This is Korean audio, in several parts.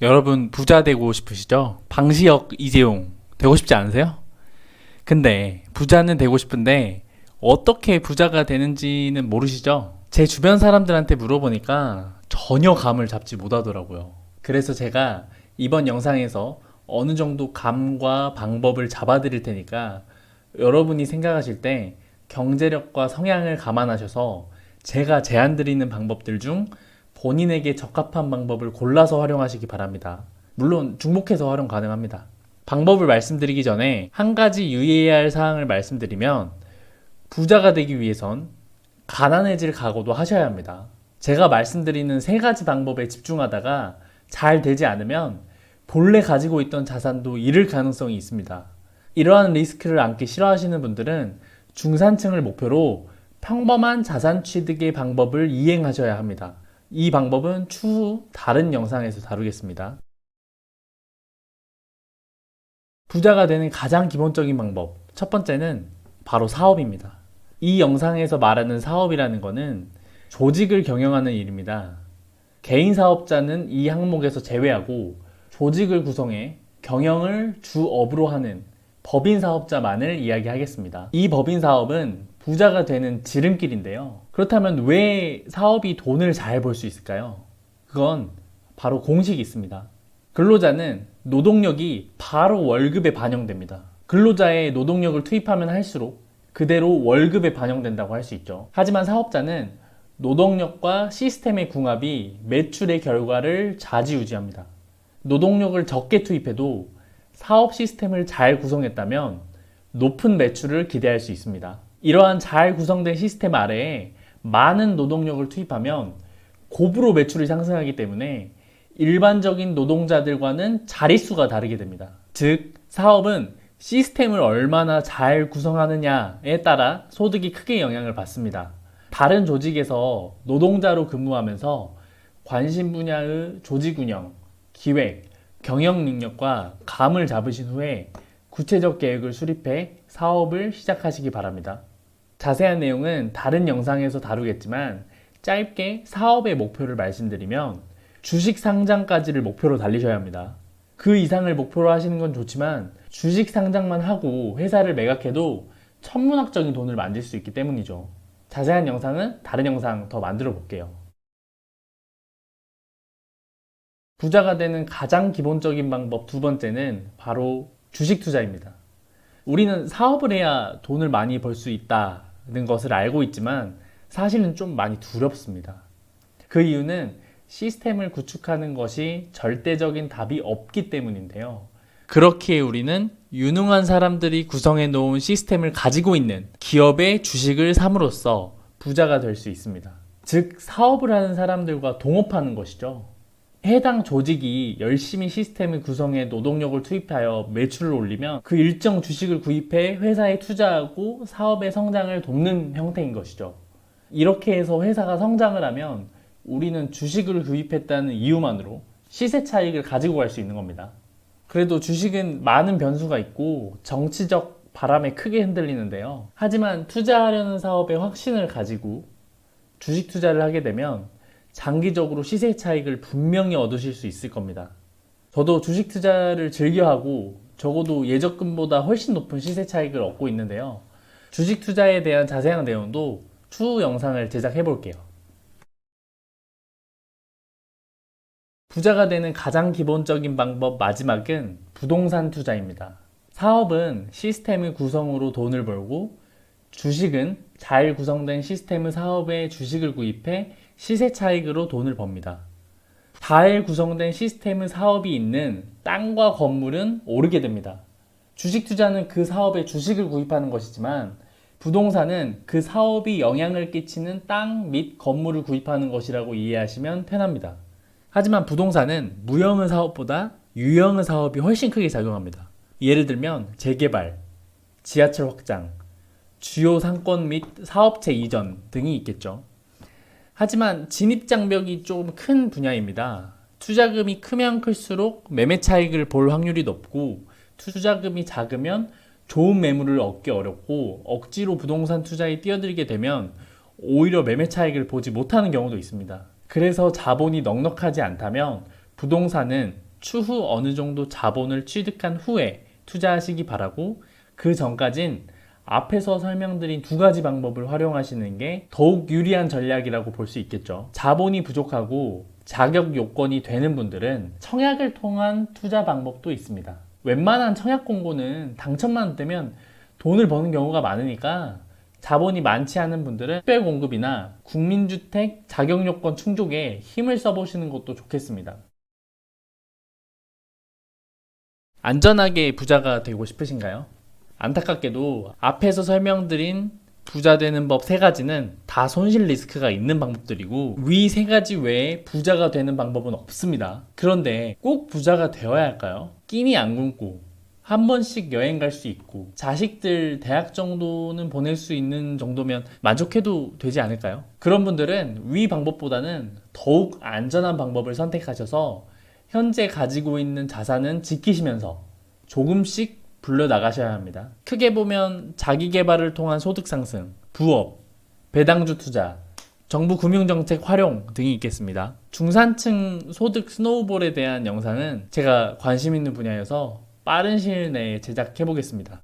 여러분 부자 되고 싶으시죠? 방시혁, 이재용 되고 싶지 않으세요? 근데 부자는 되고 싶은데 어떻게 부자가 되는지는 모르시죠? 제 주변 사람들한테 물어보니까 전혀 감을 잡지 못하더라고요. 그래서 제가 이번 영상에서 어느 정도 감과 방법을 잡아드릴 테니까 여러분이 생각하실 때 경제력과 성향을 감안하셔서 제가 제안드리는 방법들 중 본인에게 적합한 방법을 골라서 활용하시기 바랍니다. 물론 중복해서 활용 가능합니다. 방법을 말씀드리기 전에 한 가지 유의해야 할 사항을 말씀드리면 부자가 되기 위해선 가난해질 각오도 하셔야 합니다. 제가 말씀드리는 세 가지 방법에 집중하다가 잘 되지 않으면 본래 가지고 있던 자산도 잃을 가능성이 있습니다. 이러한 리스크를 안기 싫어하시는 분들은 중산층을 목표로 평범한 자산 취득의 방법을 이행하셔야 합니다. 이 방법은 추후 다른 영상에서 다루겠습니다. 부자가 되는 가장 기본적인 방법, 첫 번째는 바로 사업입니다. 이 영상에서 말하는 사업이라는 것은 조직을 경영하는 일입니다. 개인 사업자는 이 항목에서 제외하고 조직을 구성해 경영을 주업으로 하는 법인 사업자만을 이야기하겠습니다. 이 법인 사업은 부자가 되는 지름길인데요. 그렇다면 왜 사업이 돈을 잘 벌 수 있을까요? 그건 바로 공식이 있습니다. 근로자는 노동력이 바로 월급에 반영됩니다. 근로자의 노동력을 투입하면 할수록 그대로 월급에 반영된다고 할 수 있죠. 하지만 사업자는 노동력과 시스템의 궁합이 매출의 결과를 좌지우지합니다. 노동력을 적게 투입해도 사업 시스템을 잘 구성했다면 높은 매출을 기대할 수 있습니다. 이러한 잘 구성된 시스템 아래에 많은 노동력을 투입하면 곱으로 매출이 상승하기 때문에 일반적인 노동자들과는 자릿수가 다르게 됩니다. 즉, 사업은 시스템을 얼마나 잘 구성하느냐에 따라 소득이 크게 영향을 받습니다. 다른 조직에서 노동자로 근무하면서 관심 분야의 조직 운영, 기획, 경영 능력과 감을 잡으신 후에 구체적 계획을 수립해 사업을 시작하시기 바랍니다. 자세한 내용은 다른 영상에서 다루겠지만 짧게 사업의 목표를 말씀드리면 주식 상장까지를 목표로 달리셔야 합니다. 그 이상을 목표로 하시는 건 좋지만 주식 상장만 하고 회사를 매각해도 천문학적인 돈을 만들 수 있기 때문이죠. 자세한 영상은 다른 영상 더 만들어 볼게요. 부자가 되는 가장 기본적인 방법 두 번째는 바로 주식 투자입니다. 우리는 사업을 해야 돈을 많이 벌 수 있다는 것을 알고 있지만 사실은 좀 많이 두렵습니다. 그 이유는 시스템을 구축하는 것이 절대적인 답이 없기 때문인데요. 그렇기에 우리는 유능한 사람들이 구성해 놓은 시스템을 가지고 있는 기업의 주식을 삼으로써 부자가 될 수 있습니다. 즉, 사업을 하는 사람들과 동업하는 것이죠. 해당 조직이 열심히 시스템을 구성해 노동력을 투입하여 매출을 올리면 그 일정 주식을 구입해 회사에 투자하고 사업의 성장을 돕는 형태인 것이죠. 이렇게 해서 회사가 성장을 하면 우리는 주식을 구입했다는 이유만으로 시세 차익을 가지고 갈 수 있는 겁니다. 그래도 주식은 많은 변수가 있고 정치적 바람에 크게 흔들리는데요. 하지만 투자하려는 사업에 확신을 가지고 주식 투자를 하게 되면 장기적으로 시세 차익을 분명히 얻으실 수 있을 겁니다. 저도 주식 투자를 즐겨하고 적어도 예적금보다 훨씬 높은 시세 차익을 얻고 있는데요. 주식 투자에 대한 자세한 내용도 추후 영상을 제작해 볼게요. 부자가 되는 가장 기본적인 방법 마지막은 부동산 투자입니다. 사업은 시스템의 구성으로 돈을 벌고 주식은 잘 구성된 시스템의 사업에 주식을 구입해 시세 차익으로 돈을 법니다. 잘 구성된 시스템의 사업이 있는 땅과 건물은 오르게 됩니다. 주식 투자는 그 사업에 주식을 구입하는 것이지만 부동산은 그 사업이 영향을 끼치는 땅 및 건물을 구입하는 것이라고 이해하시면 편합니다. 하지만 부동산은 무형의 사업보다 유형의 사업이 훨씬 크게 작용합니다. 예를 들면 재개발, 지하철 확장, 주요 상권 및 사업체 이전 등이 있겠죠. 하지만 진입장벽이 좀 큰 분야입니다. 투자금이 크면 클수록 매매 차익을 볼 확률이 높고 투자금이 작으면 좋은 매물을 얻기 어렵고 억지로 부동산 투자에 뛰어들게 되면 오히려 매매 차익을 보지 못하는 경우도 있습니다. 그래서 자본이 넉넉하지 않다면 부동산은 추후 어느 정도 자본을 취득한 후에 투자하시기 바라고, 그 전까진 앞에서 설명드린 두 가지 방법을 활용하시는 게 더욱 유리한 전략이라고 볼 수 있겠죠. 자본이 부족하고 자격 요건이 되는 분들은 청약을 통한 투자 방법도 있습니다. 웬만한 청약 공고는 당첨만 되면 돈을 버는 경우가 많으니까 자본이 많지 않은 분들은 특별 공급이나 국민주택 자격 요건 충족에 힘을 써보시는 것도 좋겠습니다. 안전하게 부자가 되고 싶으신가요? 안타깝게도 앞에서 설명드린 부자 되는 법 3가지는 다 손실 리스크가 있는 방법들이고, 위 3가지 외에 부자가 되는 방법은 없습니다. 그런데 꼭 부자가 되어야 할까요? 끼니 안 굶고 한 번씩 여행 갈 수 있고 자식들 대학 정도는 보낼 수 있는 정도면 만족해도 되지 않을까요? 그런 분들은 위 방법보다는 더욱 안전한 방법을 선택하셔서 현재 가지고 있는 자산은 지키시면서 조금씩 불려나가셔야 합니다. 크게 보면 자기 개발을 통한 소득 상승, 부업, 배당주 투자, 정부 금융정책 활용 등이 있겠습니다. 중산층 소득 스노우볼에 대한 영상은 제가 관심 있는 분야여서 빠른 시일 내에 제작해 보겠습니다.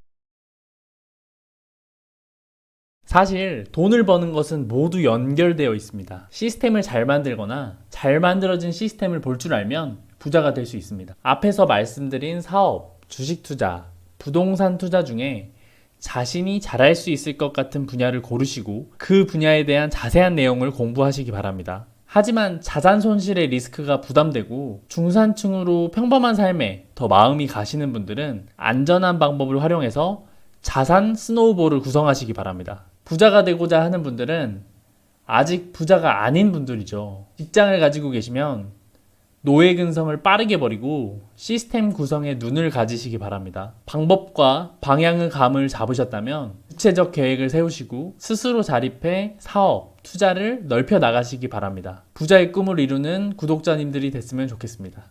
사실 돈을 버는 것은 모두 연결되어 있습니다. 시스템을 잘 만들거나 잘 만들어진 시스템을 볼 줄 알면 부자가 될 수 있습니다. 앞에서 말씀드린 사업, 주식 투자, 부동산 투자 중에 자신이 잘할 수 있을 것 같은 분야를 고르시고 그 분야에 대한 자세한 내용을 공부하시기 바랍니다. 하지만 자산 손실의 리스크가 부담되고 중산층으로 평범한 삶에 더 마음이 가시는 분들은 안전한 방법을 활용해서 자산 스노우볼을 구성하시기 바랍니다. 부자가 되고자 하는 분들은 아직 부자가 아닌 분들이죠. 직장을 가지고 계시면 노예 근성을 빠르게 버리고 시스템 구성에 눈을 가지시기 바랍니다. 방법과 방향의 감을 잡으셨다면 구체적 계획을 세우시고 스스로 자립해 사업, 투자를 넓혀 나가시기 바랍니다. 부자의 꿈을 이루는 구독자님들이 됐으면 좋겠습니다.